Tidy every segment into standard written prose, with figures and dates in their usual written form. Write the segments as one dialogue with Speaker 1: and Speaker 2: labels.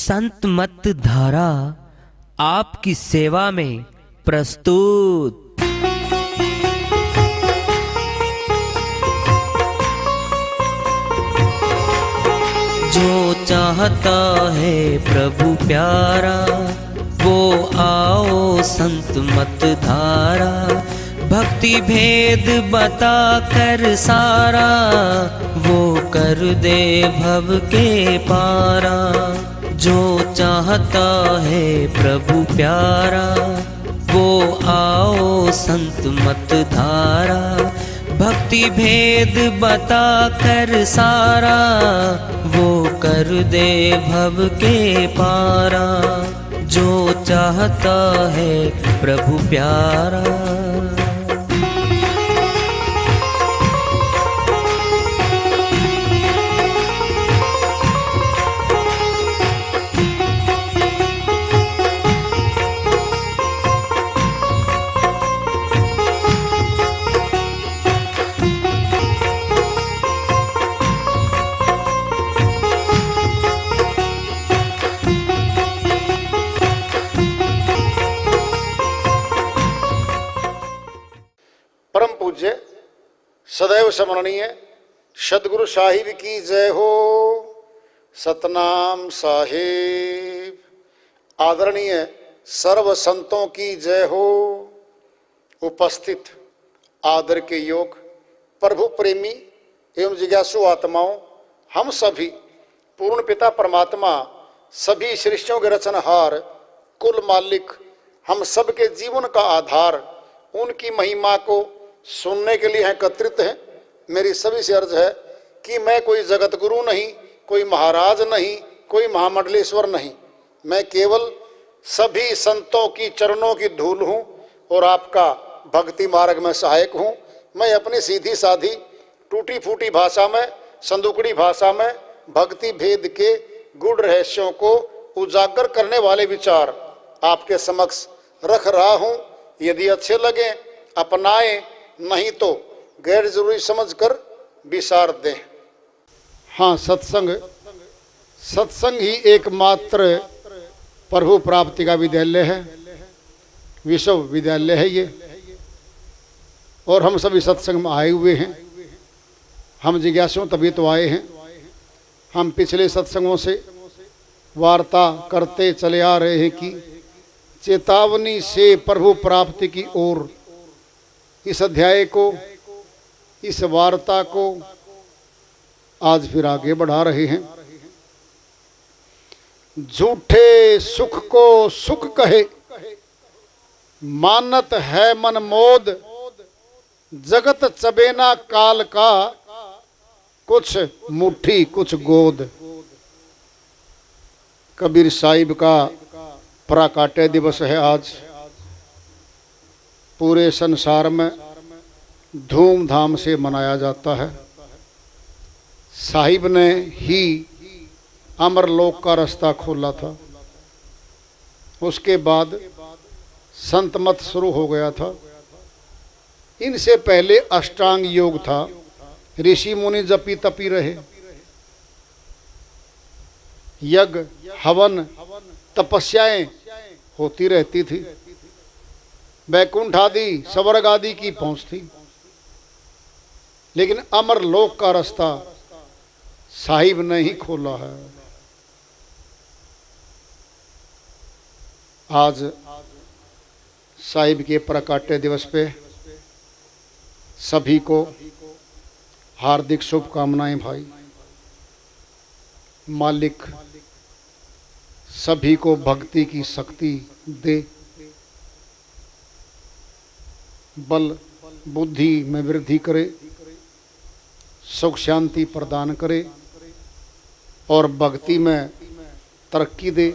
Speaker 1: संत मत धारा आपकी सेवा में प्रस्तुत। जो चाहता है प्रभु प्यारा वो आओ संत मत धारा। भक्ति भेद बता कर सारा वो कर दे भव के पारा। जो चाहता है प्रभु प्यारा वो आओ संत मत धारा। भक्ति भेद बता कर सारा वो कर दे भव के पारा। जो चाहता है प्रभु प्यारा।
Speaker 2: परम पूज्य सदैव स्मरणीय सदगुरु साहिब की जय हो। सतनाम साहिब। आदरणीय सर्व संतों की जय हो। उपस्थित आदर के योग प्रभु प्रेमी एवं जिज्ञासु आत्माओं, हम सभी पूर्ण पिता परमात्मा सभी सृष्टियों के रचनहार कुल मालिक हम सबके जीवन का आधार उनकी महिमा को सुनने के लिए एकत्रित हैं। मेरी सभी से अर्ज है कि मैं कोई जगत गुरु नहीं, कोई महाराज नहीं, कोई महामंडलेश्वर नहीं। मैं केवल सभी संतों की चरणों की धूल हूँ और आपका भक्ति मार्ग में सहायक हूँ। मैं अपनी सीधी साधी टूटी फूटी भाषा में, संदुकड़ी भाषा में भक्ति भेद के गूढ़ रहस्यों को उजागर करने वाले विचार आपके समक्ष रख रहा हूँ। यदि अच्छे लगे अपनाएं, नहीं तो गैर जरूरी समझकर विसार दें। हाँ, सत्संग ही एकमात्र प्रभु प्राप्ति का विद्यालय है, विश्वविद्यालय है ये। और हम सभी सत्संग में आए हुए हैं। हम जिज्ञासु तभी तो आए हैं। हम पिछले सत्संगों से वार्ता करते चले आ रहे हैं कि चेतावनी से प्रभु प्राप्ति की ओर इस अध्याय को, इस वार्ता को आज फिर आगे बढ़ा रहे हैं। झूठे सुख को सुख कहे, मानत है मन मोद। जगत चबेना काल का, कुछ मुट्ठी कुछ गोद। कबीर साहिब का प्राकाट्य दिवस है आज। पूरे संसार में धूमधाम से मनाया जाता है। साहिब ने ही अमरलोक का रास्ता खोला था। उसके बाद संत मत शुरू हो गया था। इनसे पहले अष्टांग योग था। ऋषि मुनि जपी तपी रहे। यज्ञ हवन तपस्याएं होती रहती थी। वैकुंठ आदि स्वर्ग आदि की पहुंच थी। लेकिन अमरलोक का रास्ता साहिब ने ही खोला है। आज साहिब के प्राकाट्य दिवस पे सभी को हार्दिक शुभकामनाएं भाई। मालिक सभी को भक्ति की शक्ति दे, बल बुद्धि में वृद्धि करे, सुख शांति प्रदान करे और भक्ति में तरक्की दे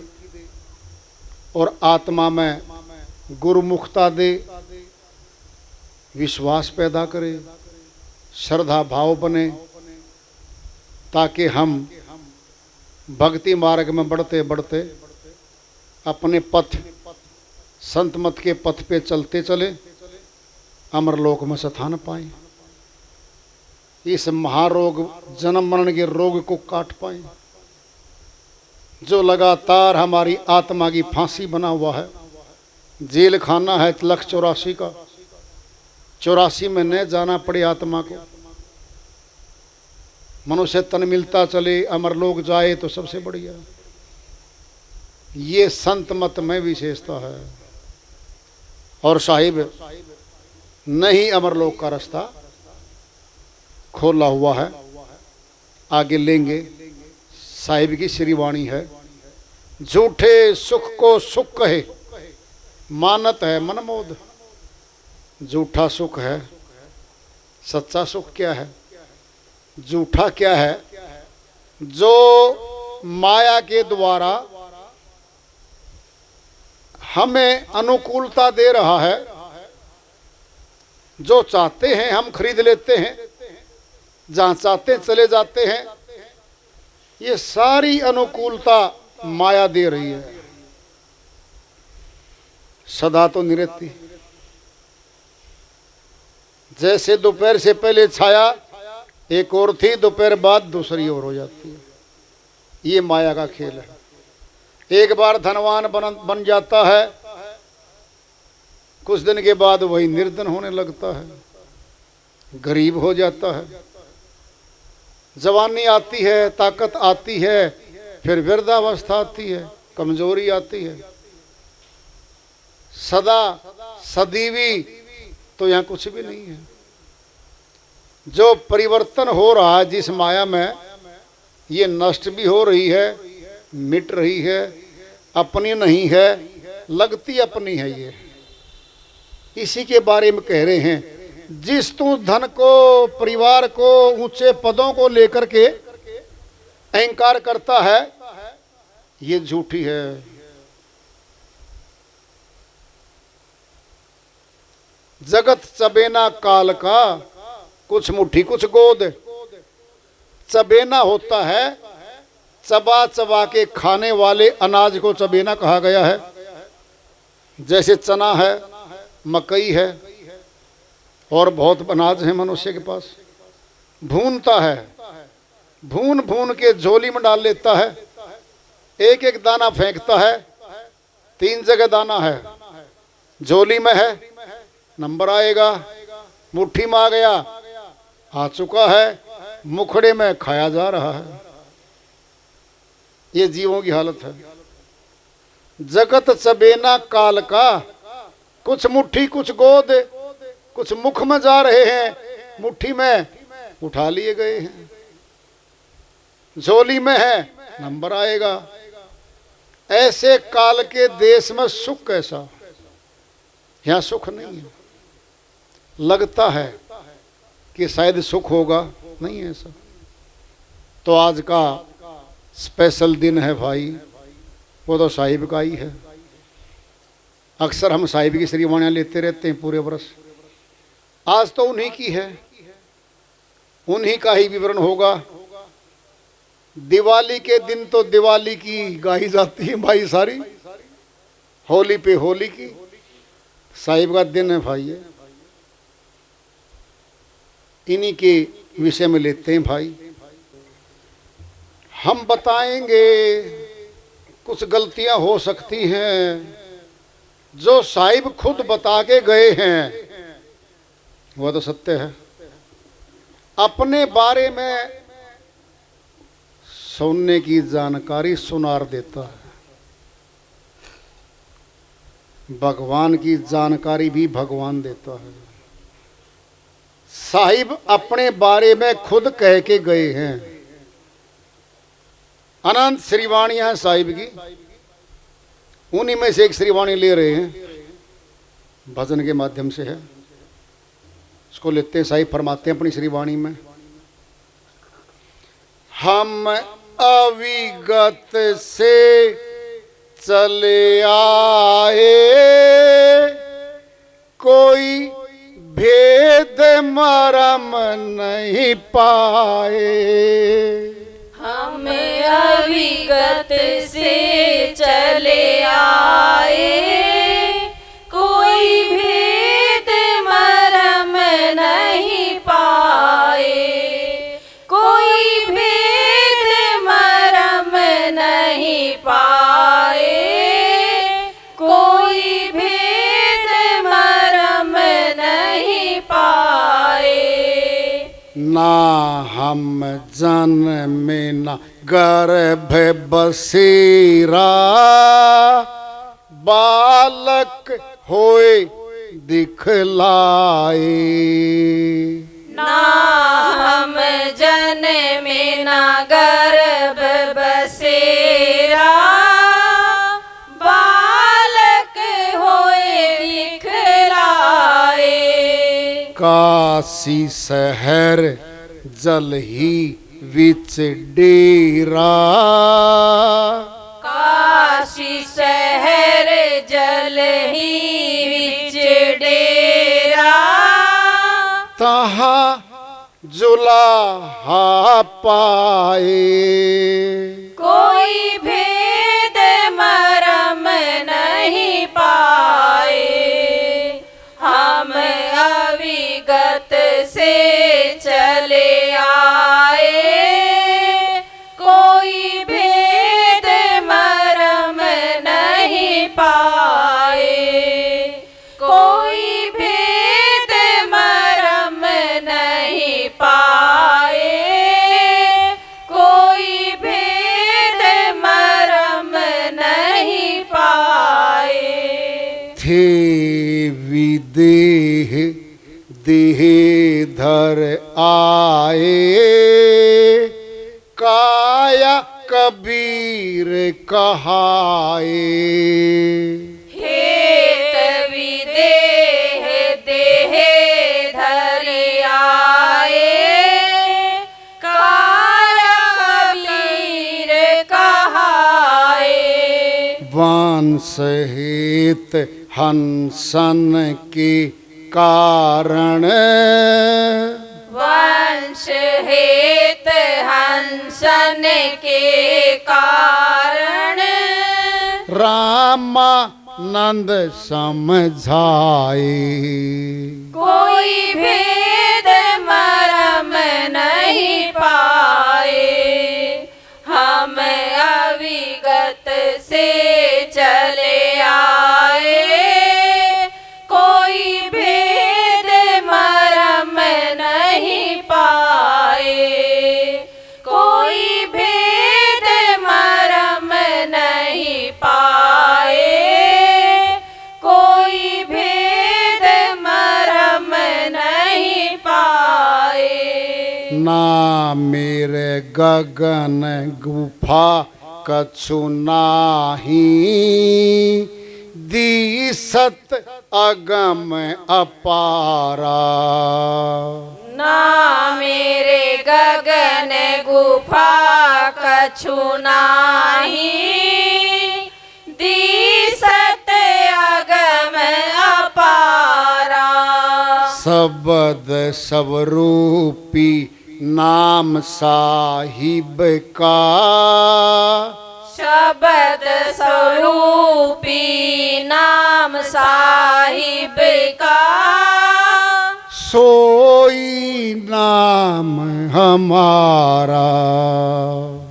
Speaker 2: और आत्मा में गुरुमुखता दे, विश्वास पैदा करे, श्रद्धा भाव बने, ताकि हम भक्ति मार्ग में बढ़ते बढ़ते अपने पथ, संत मत के पथ पे चलते चले अमरलोक में स्थान पाएं। इस महारोग जन्म मरण के रोग को काट पाएं। जो लगातार हमारी आत्मा की फांसी बना हुआ है। जेल खाना है लख 84 का, 84 में न जाना पड़े आत्मा को। मनुष्य तन मिलता चले, अमर लोग जाए तो सबसे बढ़िया। ये संत मत में विशेषता है। और साहिब नहीं अमर लोक का रास्ता खोला हुआ है, आगे लेंगे। साहिब की श्री वाणी है, झूठे सुख को सुख कहे मानत है मनमोद। झूठा सुख है, सच्चा सुख क्या है? झूठा क्या है? जो माया के द्वारा हमें अनुकूलता दे रहा है, जो चाहते हैं हम खरीद लेते हैं, जहां चाहते हैं चले जाते हैं। ये सारी अनुकूलता माया दे रही है, सदा तो निरती। जैसे दोपहर से पहले छाया एक और थी, दोपहर बाद दूसरी ओर हो जाती है। ये माया का खेल है। एक बार धनवान बन जाता है, कुछ दिन के बाद वही निर्धन होने लगता है, गरीब हो जाता है। जवानी आती है, ताकत आती है, फिर वृद्धावस्था आती है, कमजोरी आती है। सदा सदीवी तो यहाँ कुछ भी नहीं है। जो परिवर्तन हो रहा है जिस माया में, ये नष्ट भी हो रही है, मिट रही है, अपनी नहीं है, लगती अपनी है। ये इसी के बारे में कह रहे हैं। जिस तू धन को, परिवार को, ऊंचे पदों को लेकर के अहंकार करता है, ये झूठी है। जगत चबेना काल का, कुछ मुट्ठी कुछ गोद। चबेना होता है चबा चबा के खाने वाले अनाज को चबेना कहा गया है। जैसे चना है, मकई है, और बहुत अनाज है मनुष्य के पास। भूनता है, भून भून के झोली में डाल लेता है, एक एक दाना फेंकता है। 3 जगह दाना है, झोली में है, नंबर आएगा। मुट्ठी में आ गया, आ चुका है, मुखड़े में खाया जा रहा है। ये जीवों की हालत है। जगत चबेना काल का, कुछ मुट्ठी कुछ गोद। कुछ मुख में जा रहे हैं, मुट्ठी में उठा लिए गए हैं, झोली में है, नंबर आएगा। ऐसे काल के देश में सुख कैसा? यहां सुख नहीं है। लगता है कि शायद सुख होगा, नहीं है ऐसा। तो आज का स्पेशल दिन है भाई, वो तो साहिब का ही है। अक्सर हम साहिब की श्रीवाणियां लेते रहते हैं पूरे वर्ष। आज तो उन्हीं की है, उन्हीं का ही विवरण होगा। दिवाली के दिन तो दिवाली की गाई जाती है भाई सारी, होली पे होली की। साहिब का दिन है भाई, ये इन्हीं के विषय में लेते हैं भाई। हम बताएंगे, कुछ गलतियां हो सकती हैं जो साहिब खुद बता के गए हैं, वह तो सत्य है। अपने बारे में सुनने की जानकारी सुनार देता है, भगवान की जानकारी भी भगवान देता है। साहिब अपने बारे में खुद कह के गए हैं। अनंत श्रीवाणियां हैं साहिब की, उन्हीं में से एक श्रीवाणी ले रहे हैं, भजन के माध्यम से है। उसको लेते हैं। साहिब फरमाते हैं अपनी श्रीवाणी में, हम अविगत से चले आए, कोई भेद मरम नहीं पाए।
Speaker 3: हम अविगत से चले आए, कोई भेद मरम नहीं पाए। कोई भेद मरम नहीं पाए, कोई भेद मरम नहीं पाए।
Speaker 2: ना हम जन्मे न गर्भ बसेरा, बालक होए दिखलाए।
Speaker 3: ना हम जन्मे ना गर्भ बसेरा, बालक होए दिखलाए।
Speaker 2: काशी शहर जल ही विच डेरा,
Speaker 3: काशी शहर जल ही विच डेरा।
Speaker 2: तहाँ जुलाहा पाए,
Speaker 3: कोई भेद मरम नहीं पाए। हम अविगत से चले आए, कोई भेद मरम नहीं पाए। कोई भेद मरम नहीं पाए, कोई भेद मरम नहीं पाए।
Speaker 2: थे विदेह देह धर आए, काया कबीर कहाए।
Speaker 3: हेत विदेह देह धर आए, काया कबीर कहाए।
Speaker 2: वंश हेत हंसन के कारण,
Speaker 3: वंश हेत हंसन के कारण।
Speaker 2: रामानंद समझाए,
Speaker 3: कोई भेद मरम नहीं पाए। हम अविगत से चले आए, कोई भेद मरम नहीं पाए। कोई भेद मरम नहीं पाए, कोई भेद मरम नहीं पाए।
Speaker 2: ना मेरे गगन गुफा कछु नाही, दिसत अगम अपारा।
Speaker 3: ना मेरे गगन गुफा कछु नाही, दिसत अगम अपारा।
Speaker 2: शब्द स्वरूपी नाम साहिब का,
Speaker 3: शब्द स्वरूपी नाम साहिब का।
Speaker 2: सोई नाम हमारा,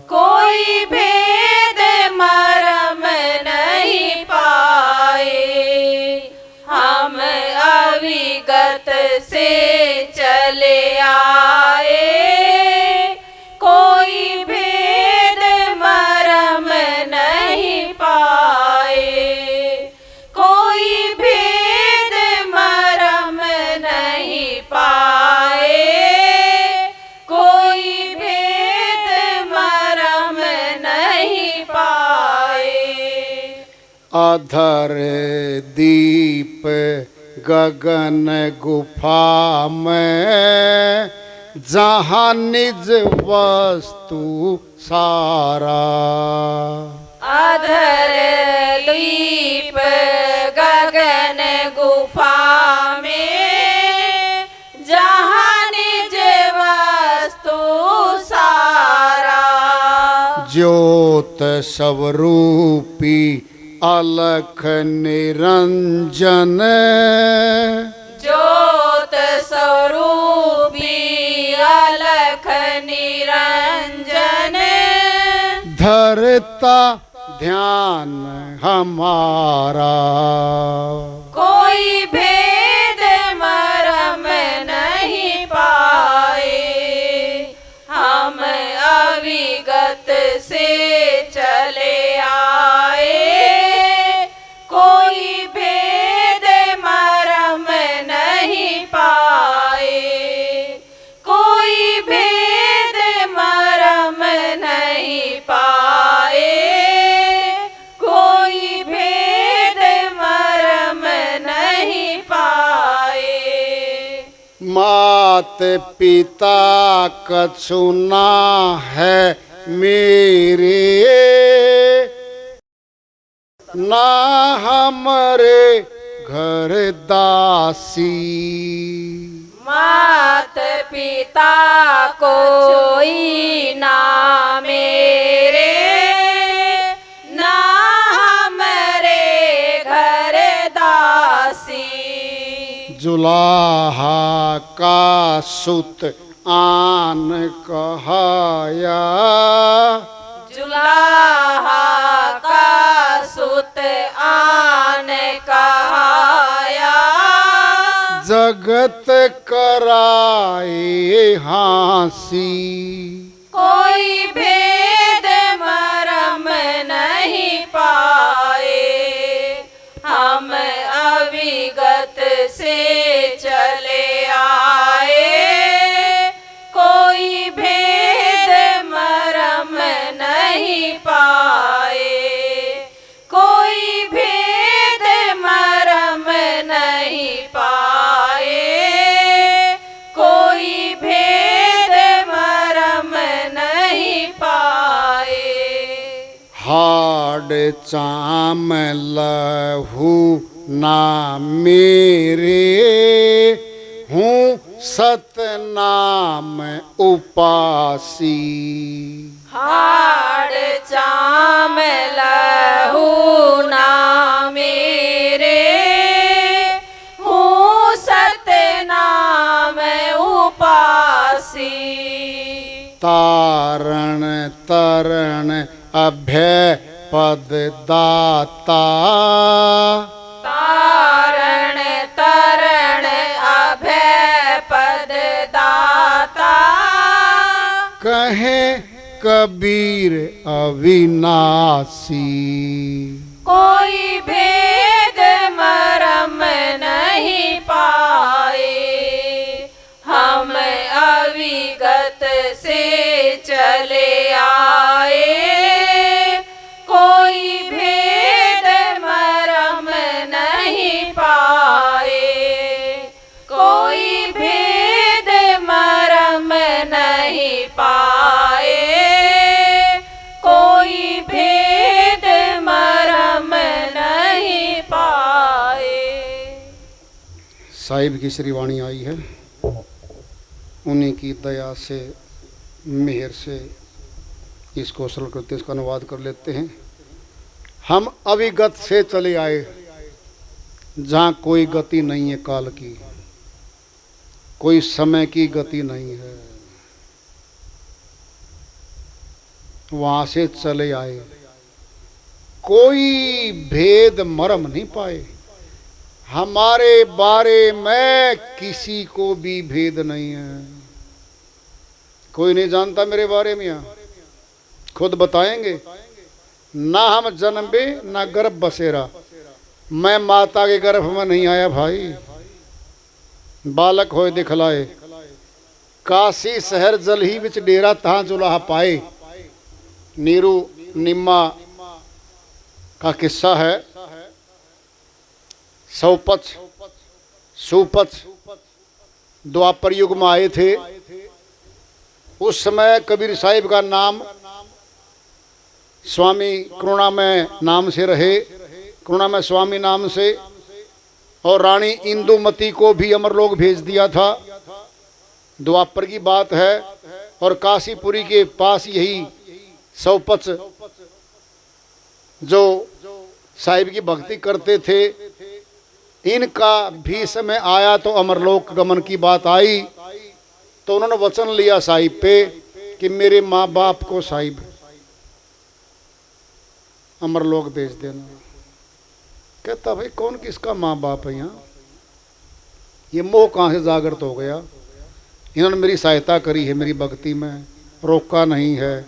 Speaker 3: कोई भेद मरम नहीं पाए। हम अविगत से चले आए, कोई भेद मरम नहीं पाए। कोई भेद मरम नहीं पाए, कोई भेद मरम नहीं पाए।
Speaker 2: अधर दीप गगन गुफा में, जहाँ निज वस्तु सारा।
Speaker 3: अधर दीप गगन गुफा में, जहाँ निज वस्तु सारा।
Speaker 2: ज्योत स्वरूपी अलख निरंजन,
Speaker 3: ज्योत स्वरूपी अलख निरंजन।
Speaker 2: धरता ध्यान हमारा।
Speaker 3: कोई भेद मरम नहीं पाए, हम अविगत से चले आए। कोई भेद मरम नहीं पाए, कोई भेद मरम नहीं पाए, कोई भेद मरम नहीं पाए।
Speaker 2: मात पिता कछु ना है मेरे, ना हमरे घर दासी।
Speaker 3: मात पिता कोई ना मेरे, ना हमरे घर दासी।
Speaker 2: जुलाहा का सुत आन कहाया,
Speaker 3: जुलाहा का सुत आन कहाया।
Speaker 2: जगत कराए हांसी।
Speaker 3: कोई भेद मरम नहीं पाए, हम अविगत से चले आए। कोई भेद मरम नहीं पाए, कोई भेद मरम नहीं पाए, कोई भेद मरम नहीं पाए।
Speaker 2: हाड चाम लहू ना मेरे, हूँ सतनाम उपासी।
Speaker 3: हाड़ चाम लहू ना मेरे, हूँ सतनाम उपासी।
Speaker 2: तारण तरण अभय पद दाता,
Speaker 3: तारण तरण अभय पद दाता।
Speaker 2: कहे कबीर अविनाशी।
Speaker 3: कोई भेद मरम नहीं पाए, हम अविगत से चले आए। कोई भेद मरम नहीं पाए, कोई भेद मरम नहीं पाए, कोई भेद मरम नहीं पाए।
Speaker 2: साहिब की श्रीवाणी आई है, उन्हीं की दया से मेहर से इसको सरल करते इसका अनुवाद कर लेते हैं। हम अविगत से चले आए, जहाँ कोई गति नहीं है काल की, कोई समय की गति नहीं है, वहाँ से चले आए। कोई भेद मरम नहीं पाए, हमारे बारे में किसी को भी भेद नहीं है। कोई नहीं जानता मेरे बारे में, यहाँ खुद बताएंगे। ना हम जन्मे ना गर्भ बसेरा, मैं माता के गर्भ में नहीं आया भाई, बालक होए दिखलाए। काशी शहर जल ही बिच डेरा तहाँ जुलाहा पाए। नीरू निम्मा का किस्सा है। सौपच सुपच द्वापर युग में आए थे। उस समय कबीर साहिब का नाम स्वामी करुणामय नाम से रहे, करुणामय स्वामी नाम से, और रानी इंदुमती को भी अमरलोक भेज दिया था। द्वापर की बात है। और काशीपुरी के पास यही सौपच जो साहिब की भक्ति करते थे, इनका भी समय आया तो अमरलोक गमन की बात आई, तो उन्होंने वचन लिया साहिब पे कि मेरे माँ बाप को साहिब अमरलोक भेज देना। कहता भाई कौन किसका माँ बाप है यहाँ, ये मोह कहाँ से जागृत हो गया। इन्होंने मेरी सहायता करी है, मेरी भक्ति में रोका नहीं है,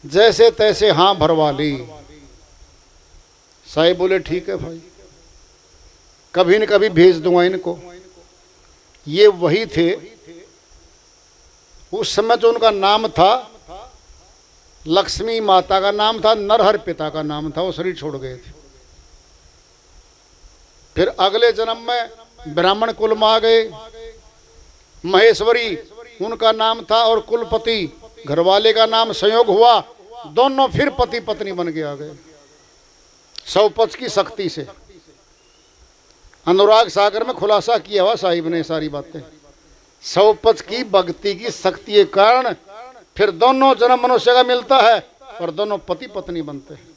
Speaker 2: जैसे तैसे हाँ भरवा ली। साहिब बोले ठीक है भाई, कभी न कभी भेज दूंगा इनको। ये वही थे उस समय जो उनका नाम था, लक्ष्मी माता का नाम था, नरहर पिता का नाम था, वो शरीर छोड़ गए थे। फिर अगले जन्म में ब्राह्मण कुल में आ गए। महेश्वरी उनका नाम था और कुलपति घरवाले का नाम संयोग हुआ, दोनों फिर पति पत्नी बन के आ गए। सौपच की शक्ति से अनुराग सागर में खुलासा किया हुआ साहिब ने सारी बातें। सौपच की भक्ति की शक्ति के कारण फिर दोनों जन्म मनुष्य का मिलता है और दोनों पति पत्नी बनते हैं।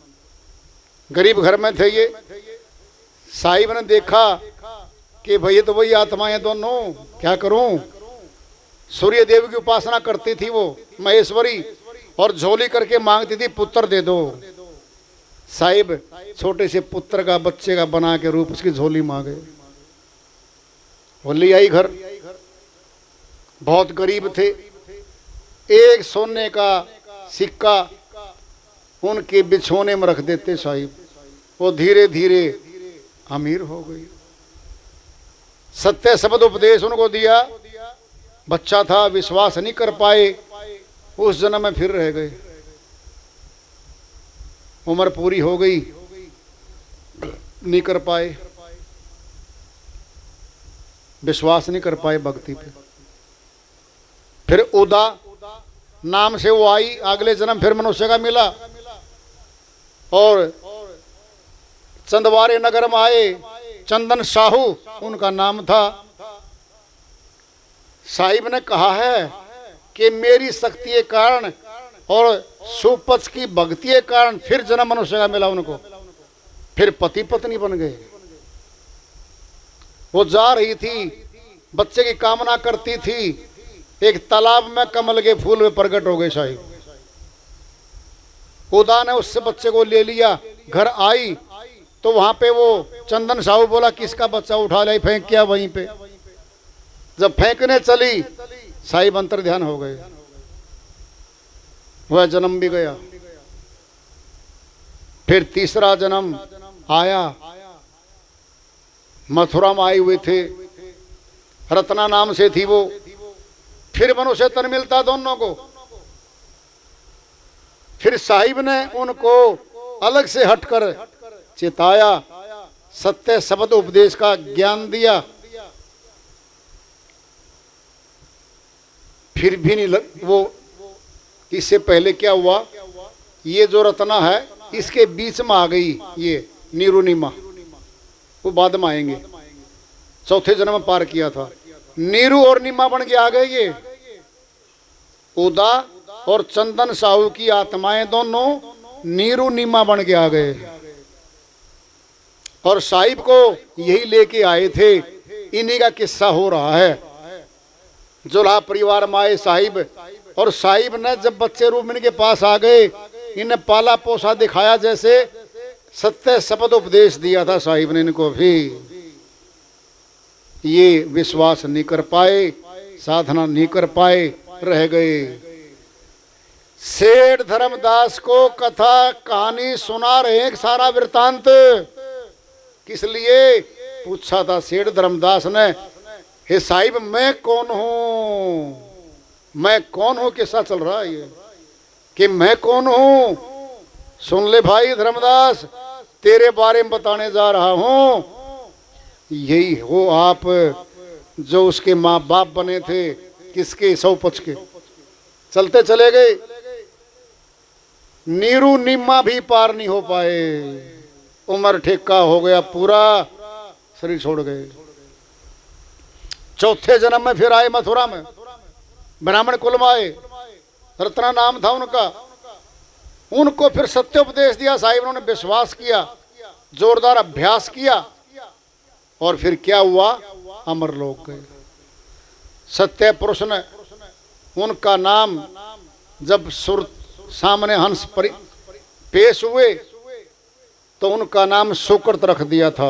Speaker 2: गरीब घर में थे ये, साहिब ने देखा कि भाई तो वही आत्माएं दोनों, क्या करूं। सूर्य देव की उपासना करती थी वो महेश्वरी, और झोली करके मांगती थी पुत्र दे दो। साहिब छोटे से पुत्र का, बच्चे का बना के रूप उसकी झोली मांगे, वो ले आई घर। बहुत गरीब थे, एक सोने का सिक्का उनके बिछोने में रख देते साहिब, वो धीरे धीरे अमीर हो गई। सत्य शब्द उपदेश उनको दिया, बच्चा था, विश्वास नहीं कर पाए, उस जन्म में फिर रह गए। उम्र पूरी हो गई, नहीं कर पाए, विश्वास नहीं कर पाए भक्ति पे। फिर उदा नाम से वो आई, अगले जन्म फिर मनुष्य का मिला और चंदवारे नगर में आए। चंदन साहू उनका नाम था। साहिब ने कहा है कि मेरी शक्ति के कारण और सुपच की भक्ति के कारण फिर जन्म मनुष्य का मिला उनको, फिर पति पत्नी बन गए। वो जा रही थी, बच्चे की कामना करती थी, एक तालाब में कमल के फूल में प्रकट हो गए साहिब। उदा ने उससे बच्चे को ले लिया, घर आई तो वहां पे वो चंदन साहू बोला किसका बच्चा, उठा लाई, फेंक किया वहीं पे। जब फेंकने चली साहिब अंतर ध्यान हो गए, वह जन्म भी गया। फिर तीसरा जन्म आया, मथुरा में आए हुए थे, रत्ना नाम से थी वो। फिर मनुष्य तन मिलता दोनों को। फिर साहिब ने उनको अलग से हटकर चिताया, सत्य शब्द उपदेश का ज्ञान दिया, फिर भी नहीं वो। इससे पहले क्या हुआ, ये जो रत्ना है इसके बीच में आ गई ये नीरू नीमा, वो बाद में आएंगे। चौथे जन्म में पार किया था, नीरू और नीमा बन के आ गए ये। उदा और चंदन साहू की आत्माएं दोनों नीरू नीमा बन के आ गए और साहिब को यही लेके आए थे। इन्हीं का किस्सा हो रहा है। जुल्हा परिवार में आए साहिब, और साहिब ने जब बच्चे रूप में इनके पास आ गए, इन्हें पाला पोसा दिखाया, जैसे सत्य शब्द उपदेश दिया था साहिब ने इनको भी। ये विश्वास नहीं कर पाए, साधना नहीं कर पाए, रह गए। सेठ धर्मदास को कथा कहानी सुना रहे हैं, सारा वृतांत। किस लिए पूछा था सेठ धर्मदास ने, हे साहिब मैं कौन हूं, मैं कौन हूं, कैसा चल रहा है ये कि मैं कौन हूं। सुन ले भाई धर्मदास, तेरे बारे में बताने जा रहा हूं। यही हो आप जो उसके माँ बाप बने थे, किसके, सौपच के। चलते चले गए, नीरू नीमा भी पार नहीं हो पाए, उम्र ठेका हो गया पूरा, शरीर छोड़ गए। चौथे जन्म में फिर आए मथुरा में, ब्राह्मण कुल में आए, रत्ना नाम था उनका। उनको फिर सत्योपदेश दिया साहिब, उन्होंने विश्वास किया, जोरदार अभ्यास किया, और फिर क्या हुआ, अमरलोक गए। सत्य पुरुष ने उनका नाम जब सुर सामने हंस पेश हुए तो उनका नाम सुकृत रख दिया था।